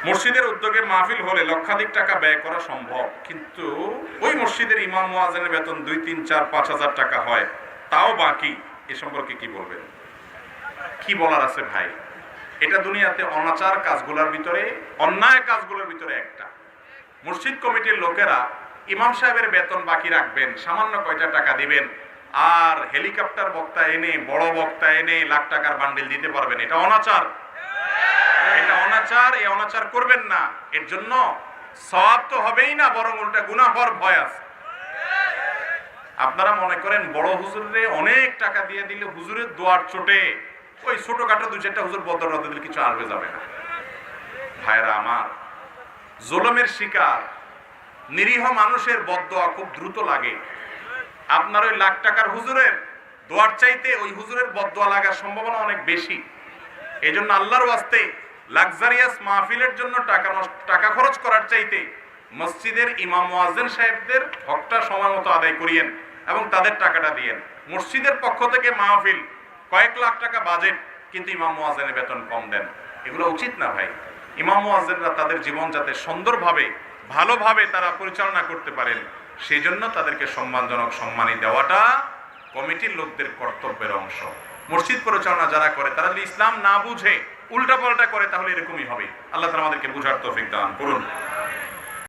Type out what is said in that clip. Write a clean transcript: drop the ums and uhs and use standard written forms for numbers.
মসজিদের উদ্যোগে মাহফিল হলে লক্ষাধিক টাকা ব্যয় করা সম্ভব, কিন্তু ওই মসজিদের ইমাম মুয়াজ্জিনের বেতন 2, 3, 4, 5 হাজার টাকা হয়, তাও বাকি। এ সম্পর্কে কি বলবেন? কি বলার আছে ভাই? এটা দুনিয়াতে অনাচার কাজগুলোর ভিতরে, অন্যায় কাজগুলোর ভিতরে একটা। মসজিদ কমিটির লোকেরা ইমাম সাহেবের বেতন বাকি রাখবেন, সামান্য কয়টা টাকা দিবেন, আর হেলিকপ্টার বক্তা এনে, বড় বক্তা এনে লাখ টাকার বান্ডিল দিতে পারবেন। এটা অনাচার, এটা অনাচার। এই অনাচার করবেন না। এর জন্য সওয়াব তো হবেই না, বরং উল্টা গুনাহ হওয়ার ভয় আছে। আপনারা মনে করেন বড় হুজুরে অনেক টাকা দিয়ে দিলে হুজুরের দোয়ার চোটে ওই ছোটখাটো 2-4টা হুজুর বদর দিলে কিছু আসবে যাবে না। ভাইরা আমার, জুলুমের শিকার নিরীহ মানুষের বদদোয়া খুব দ্রুত লাগে। আপনার ওই লাখ টাকার হুজুরের দোয়ার চাইতে ওই হুজুরের বদদোয়া লাগার সম্ভাবনা অনেক বেশি। এই জন্য আল্লাহর ওয়াস্তে লাক্সারিয়াস মাহফিলের জন্য টাকা খরচ করার চাইতে মসজিদের ইমাম মুয়াজ্জিন সাহেবদের হকটা সময় মতো আদায় করিয়েন এবং তাদের টাকাটা দিয়েন। মসজিদের পক্ষ থেকে মাহফিল, কয়েক লাখ টাকা বাজেট, কিন্তু ইমাম মুয়াজ্জিনের বেতন কম দেন। এগুলো উচিত না ভাই। ইমাম মুয়াজ্জিনরা তাদের জীবন যাতে সুন্দরভাবে, ভালোভাবে তারা পরিচালনা করতে পারেন, সেই জন্য তাদেরকে সম্মানজনক সম্মানী দেওয়াটা কমিটির লোকদের কর্তব্যের অংশ। মসজিদ পরিচালনা যারা করে তারা যদি ইসলাম না বুঝে উল্টাপাল্টা করে, তাহলে এরকমই হবে। আল্লাহ তাআলা আমাদেরকে বুঝার তৌফিক দান করুন।